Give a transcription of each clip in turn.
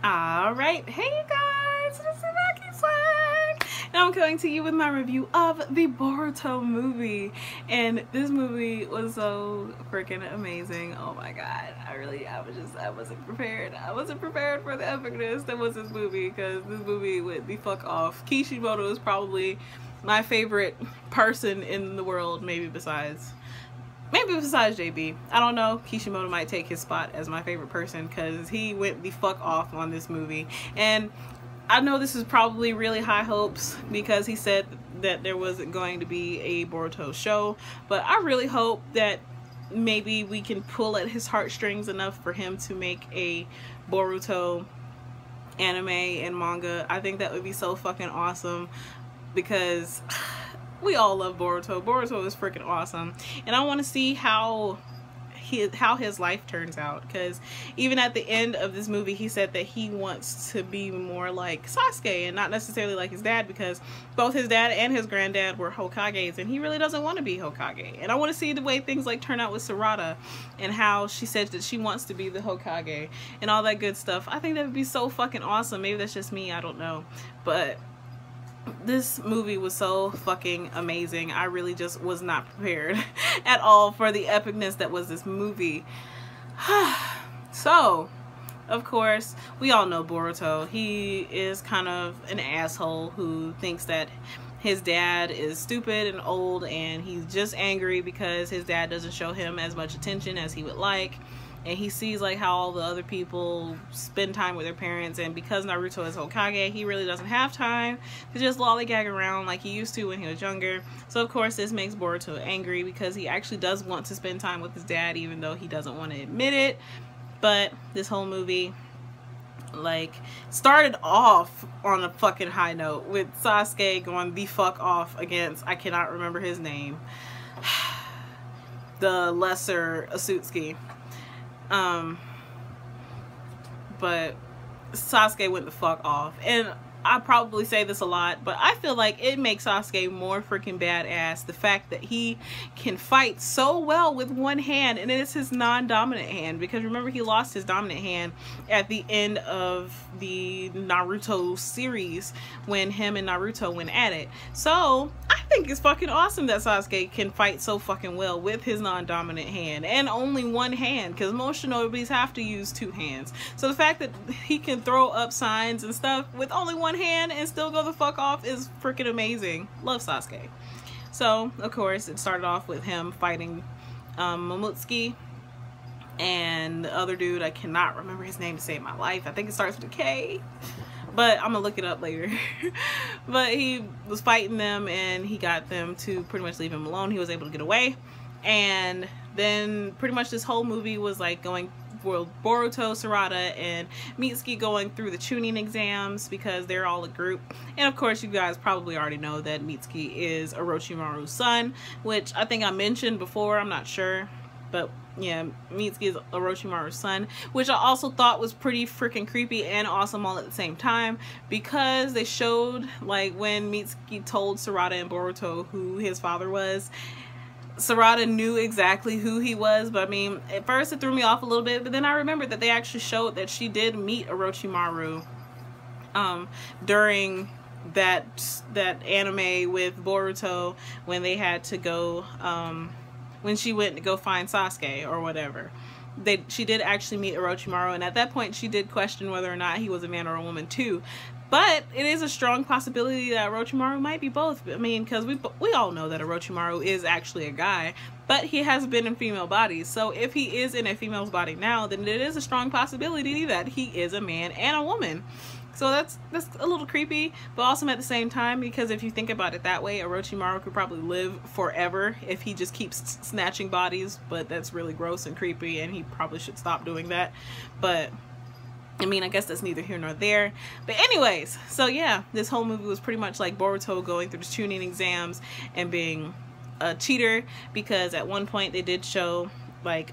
Alright, hey you guys, it's TsubakiSwagg, and I'm coming to you with my review of the Boruto movie. And this movie was so freaking amazing. Oh my god, I wasn't prepared. I wasn't prepared for the epicness that was this movie, because this movie went the fuck off. Kishimoto is probably my favorite person in the world, maybe besides JB. I don't know. Kishimoto might take his spot as my favorite person because he went the fuck off on this movie. And I know this is probably really high hopes because he said that there wasn't going to be a Boruto show, but I really hope that maybe we can pull at his heartstrings enough for him to make a Boruto anime and manga. I think that would be so fucking awesome because we all love Boruto. Boruto is freaking awesome, and I want to see how his life turns out, because even at the end of this movie he said that he wants to be more like Sasuke and not necessarily like his dad, because both his dad and his granddad were Hokages and he really doesn't want to be Hokage. And I want to see the way things like turn out with Sarada and how she said that she wants to be the Hokage and all that good stuff. I think that would be so fucking awesome. Maybe that's just me, I don't know, but this movie was so fucking amazing. I really just was not prepared at all for the epicness that was this movie. So, of course, we all know Boruto. He is kind of an asshole who thinks that his dad is stupid and old, and he's just angry because his dad doesn't show him as much attention as he would like. And he sees like how all the other people spend time with their parents, and because Naruto is Hokage, he really doesn't have time to just lollygag around like he used to when he was younger. So of course this makes Boruto angry because he actually does want to spend time with his dad, even though he doesn't want to admit it. But this whole movie like started off on a fucking high note with Sasuke going the fuck off against, I cannot remember his name, the lesser Asutsuki. But Sasuke went the fuck off, and I probably say this a lot, but I feel like it makes Sasuke more freaking badass, the fact that he can fight so well with one hand, and it's his non-dominant hand, because remember he lost his dominant hand at the end of the Naruto series when him and Naruto went at it. So I think it's fucking awesome that Sasuke can fight so fucking well with his non-dominant hand, and only one hand, because most shinobis have to use two hands. So the fact that he can throw up signs and stuff with only one hand and still go the fuck off is freaking amazing. Love Sasuke. So of course it started off with him fighting Momotsuki and the other dude, I cannot remember his name to save my life. I think it starts with a K, but I'm gonna look it up later. But he was fighting them and he got them to pretty much leave him alone. He was able to get away, and then pretty much this whole movie was like going for Boruto, Sarada, and Mitsuki going through the tuning exams because they're all a group. And of course you guys probably already know that Mitsuki is Orochimaru's son, which I think I mentioned before, I'm not sure, but yeah, Mitsuki is Orochimaru's son, which I also thought was pretty freaking creepy and awesome all at the same time, because they showed like when Mitsuki told Sarada and Boruto who his father was. Sarada knew exactly who he was, but I mean, at first it threw me off a little bit, but then I remembered that they actually showed that she did meet Orochimaru during that anime with Boruto when they had to go when she went to go find Sasuke or whatever. She did actually meet Orochimaru, and at that point she did question whether or not he was a man or a woman too. But it is a strong possibility that Orochimaru might be both. I mean, because we all know that Orochimaru is actually a guy, but he has been in female bodies. So if he is in a female's body now, then it is a strong possibility that he is a man and a woman. So that's a little creepy, but awesome at the same time, because if you think about it that way, Orochimaru could probably live forever if he just keeps snatching bodies, but that's really gross and creepy, and he probably should stop doing that. But I mean, I guess that's neither here nor there. But anyways, so yeah, this whole movie was pretty much like Boruto going through the tuning exams and being a cheater, because at one point they did show like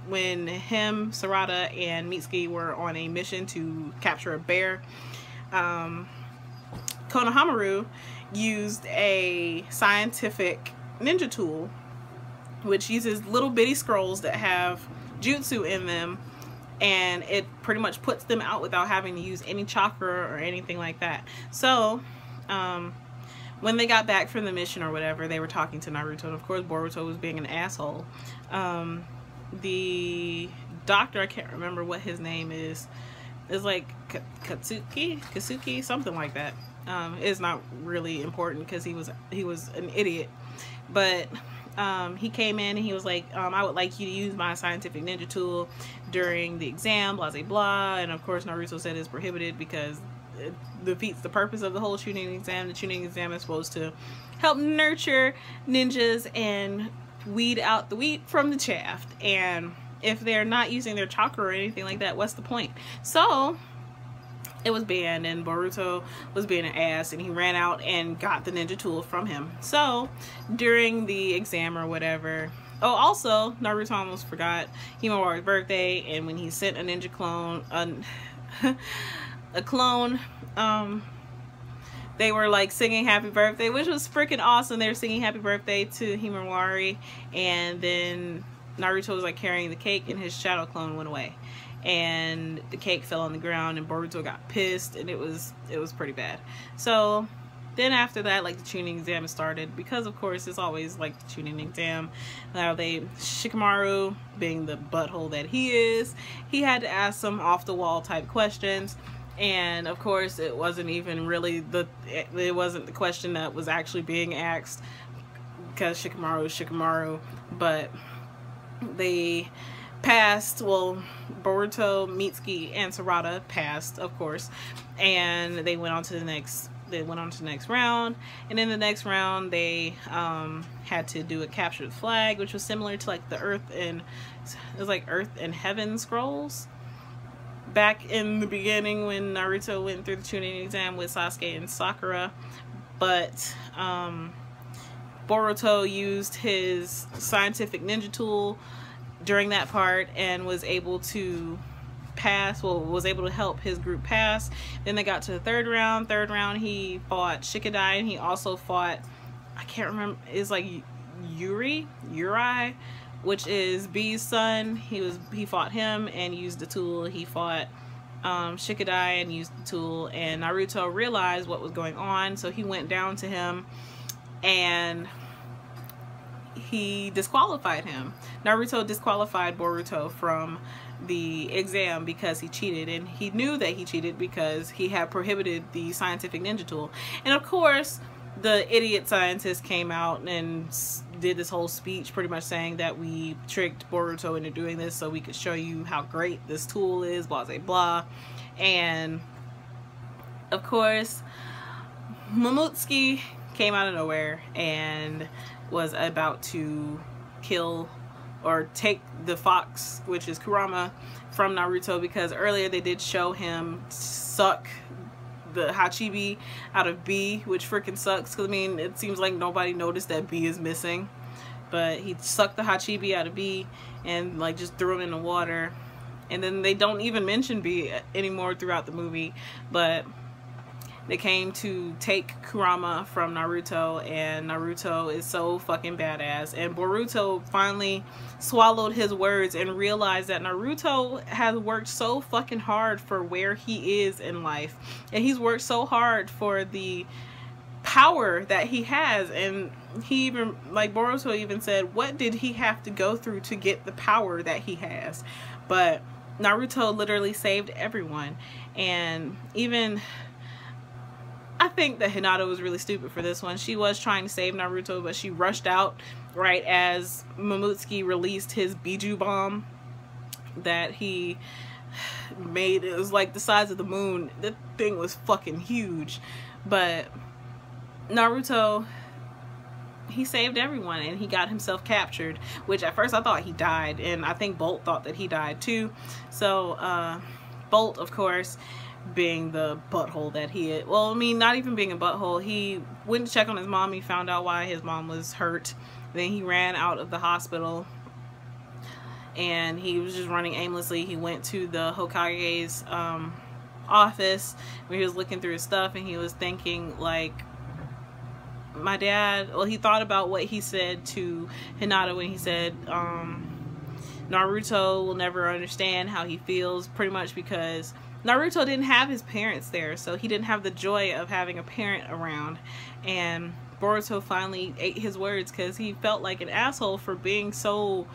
when him, Sarada, and Mitsuki were on a mission to capture a bear, Konohamaru used a scientific ninja tool which uses little bitty scrolls that have jutsu in them and it pretty much puts them out without having to use any chakra or anything like that. So when they got back from the mission or whatever, they were talking to Naruto, and of course Boruto was being an asshole. The doctor, I can't remember what his name is like Katsuki, something like that. It's not really important because he was an idiot, but he came in and he was like, I would like you to use my scientific ninja tool during the exam, blah blah blah. And of course Naruto said it's prohibited because it defeats the purpose of the whole Chunin exam. The Chunin exam is supposed to help nurture ninjas and weed out the wheat from the chaff, and if they're not using their chakra or anything like that, what's the point? So it was banned, and Boruto was being an ass, and he ran out and got the ninja tool from him. So during the exam or whatever, oh, also Naruto almost forgot Himawari's birthday, and when he sent a ninja clone, a clone, they were like singing happy birthday, which was freaking awesome. They were singing happy birthday to Himawari, and then Naruto was like carrying the cake, and his shadow clone went away, and the cake fell on the ground, and Boruto got pissed, and it was pretty bad. So then after that, like, the Chunin exam started, because of course it's always like the Chunin exam. Now Shikamaru, being the butthole that he is, he had to ask some off the wall type questions. And of course it wasn't even really it wasn't the question that was actually being asked, because Shikamaru is Shikamaru. But they passed. Well, Boruto, Mitsuki, and Sarada passed, of course, and they went on to the next round. And in the next round they had to do a capture the flag, which was similar to like the Earth and Heaven scrolls back in the beginning when Naruto went through the Chunin exam with Sasuke and Sakura. But Boruto used his scientific ninja tool during that part and was able to pass, well, was able to help his group pass. Then they got to the third round. He fought Shikadai, and he also fought, I can't remember, it's like Yuri, which is B's son. He fought him and used the tool. He fought Shikadai and used the tool, and Naruto realized what was going on, so he went down to him and he disqualified him. Naruto disqualified Boruto from the exam because he cheated, and he knew that he cheated because he had prohibited the scientific ninja tool. And of course the idiot scientist came out and did this whole speech pretty much saying that we tricked Boruto into doing this so we could show you how great this tool is, blah blah blah. And of course Mamutsuki came out of nowhere and was about to kill or take the fox, which is Kurama, from Naruto, because earlier they did show him suck the Hachibi out of B, which freaking sucks, because I mean it seems like nobody noticed that B is missing, but he sucked the Hachibi out of B and like just threw him in the water. And then they don't even mention B anymore throughout the movie, but they came to take Kurama from Naruto, and Naruto is so fucking badass. And Boruto finally swallowed his words and realized that Naruto has worked so fucking hard for where he is in life, and he's worked so hard for the power that he has. And he even, like, Boruto even said, what did he have to go through to get the power that he has? But Naruto literally saved everyone. And even, I think that Hinata was really stupid for this one. She was trying to save Naruto, but she rushed out right as Mamutsuki released his Biju bomb that he made. It was like the size of the moon. That thing was fucking huge. But Naruto, he saved everyone, and he got himself captured, which at first I thought he died, and I think Bolt thought that he died too. So Bolt, of course, being the butthole that he is, well, I mean, not even being a butthole, he went to check on his mom. He found out why his mom was hurt. Then he ran out of the hospital, and he was just running aimlessly. He went to the Hokage's office where he was looking through his stuff, and he was thinking, like, my dad, well, he thought about what he said to Hinata when he said, Naruto will never understand how he feels, pretty much because Naruto didn't have his parents there, so he didn't have the joy of having a parent around. And Boruto finally ate his words because he felt like an asshole for being so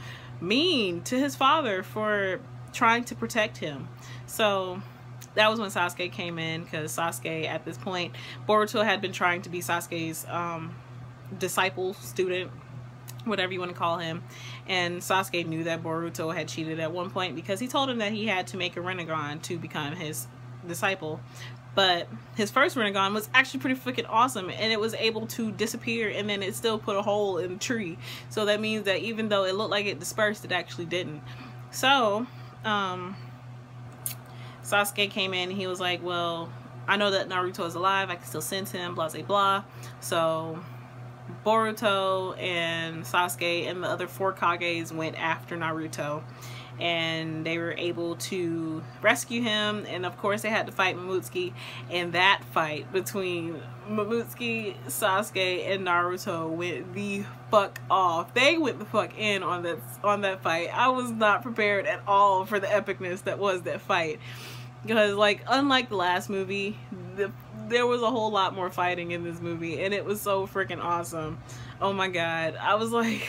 mean to his father for trying to protect him. So that was when Sasuke came in, because Sasuke, at this point, Boruto had been trying to be Sasuke's disciple, student, whatever you want to call him. And Sasuke knew that Boruto had cheated at one point, because he told him that he had to make a Rinnegan to become his disciple. But his first Rinnegan was actually pretty freaking awesome, and it was able to disappear, and then it still put a hole in the tree. So that means that even though it looked like it dispersed, it actually didn't. So Sasuke came in and he was like, well, I know that Naruto is alive, I can still sense him, blah blah blah. So Boruto and Sasuke and the other 4 Kages went after Naruto, and they were able to rescue him. And of course they had to fight Mamutsuki, and that fight between Mamutsuki, Sasuke, and Naruto went the fuck off. They went the fuck in on that fight. I was not prepared at all for the epicness that was that fight, because like, unlike the last movie, there was a whole lot more fighting in this movie, and it was so freaking awesome. Oh my god, I was like,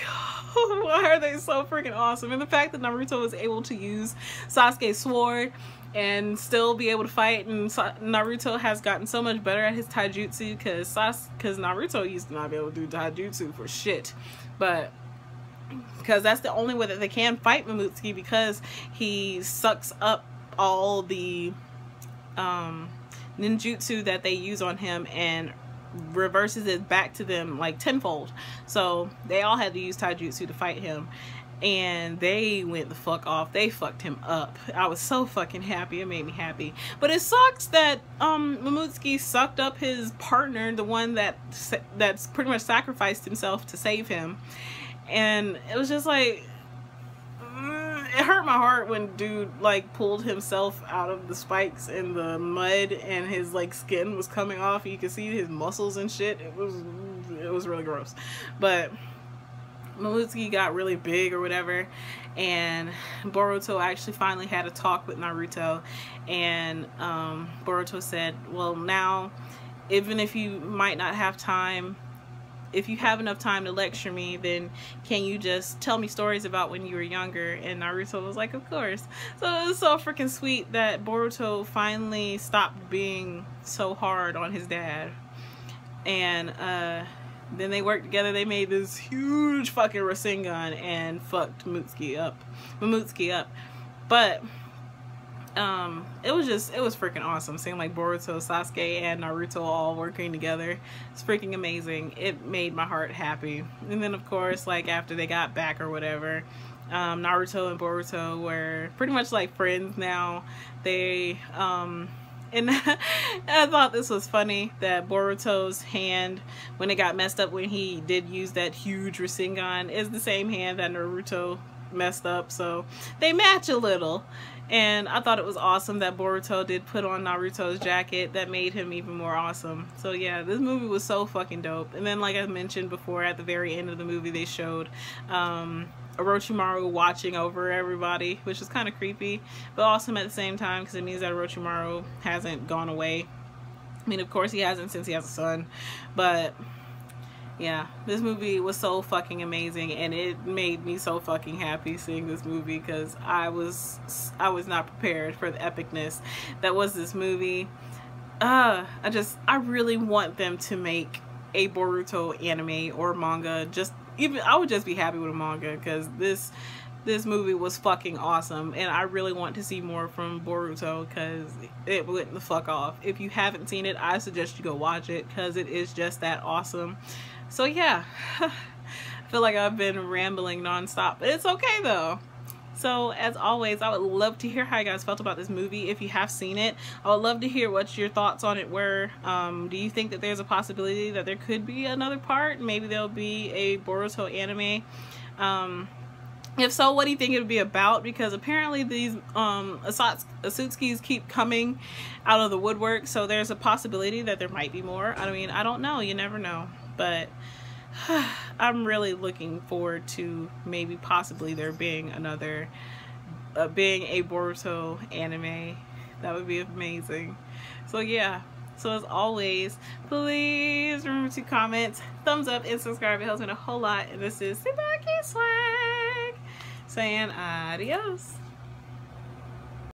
why are they so freaking awesome? And the fact that Naruto was able to use Sasuke's sword and still be able to fight, and Naruto has gotten so much better at his taijutsu, because Naruto used to not be able to do taijutsu for shit, but because that's the only way that they can fight Mamutsuki, because he sucks up all the ninjutsu that they use on him and reverses it back to them like tenfold. So they all had to use taijutsu to fight him, and they went the fuck off. They fucked him up. I was so fucking happy. It made me happy. But it sucks that Mamutsuki sucked up his partner, the one that's pretty much sacrificed himself to save him. And it was just like, it hurt my heart when dude like pulled himself out of the spikes in the mud, and his like skin was coming off. You could see his muscles and shit. It was really gross. But Mamutsuki got really big or whatever, and Boruto actually finally had a talk with Naruto, and Boruto said, well, now, even if you might not have time, if you have enough time to lecture me, then can you just tell me stories about when you were younger? And Naruto was like, of course. So it was so freaking sweet that Boruto finally stopped being so hard on his dad. And then they worked together. They made this huge fucking Rasengan and fucked Mamutsuki up. But it was freaking awesome seeing like Boruto, Sasuke, and Naruto all working together. It's freaking amazing. It made my heart happy. And then of course, like after they got back or whatever, Naruto and Boruto were pretty much like friends now. They and I thought this was funny that Boruto's hand, when it got messed up when he did use that huge Rasengan, is the same hand that Naruto messed up, so they match a little. And I thought it was awesome that Boruto did put on Naruto's jacket. That made him even more awesome. So yeah, this movie was so fucking dope. And then like I mentioned before, at the very end of the movie they showed Orochimaru watching over everybody, which is kind of creepy but awesome at the same time, because it means that Orochimaru hasn't gone away. I mean, of course he hasn't, since he has a son, but yeah, this movie was so fucking amazing, and it made me so fucking happy seeing this movie, because I was not prepared for the epicness that was this movie. I really want them to make a Boruto anime or manga. I would just be happy with a manga, because this movie was fucking awesome, and I really want to see more from Boruto, because it went the fuck off. If you haven't seen it, I suggest you go watch it, because it is just that awesome. So yeah, I feel like I've been rambling nonstop, but it's okay though. So as always, I would love to hear how you guys felt about this movie. If you have seen it, I would love to hear what your thoughts on it were. Do you think that there's a possibility that there could be another part? Maybe there'll be a Boruto anime. If so, what do you think it would be about? Because apparently these Asatsukis keep coming out of the woodwork, so there's a possibility that there might be more. I mean, I don't know. You never know. But I'm really looking forward to maybe possibly there being another being a Boruto anime. That would be amazing. So yeah, so as always, please remember to comment, thumbs up, and subscribe. It helps me a whole lot. And this is TsubakiSwagg saying adios.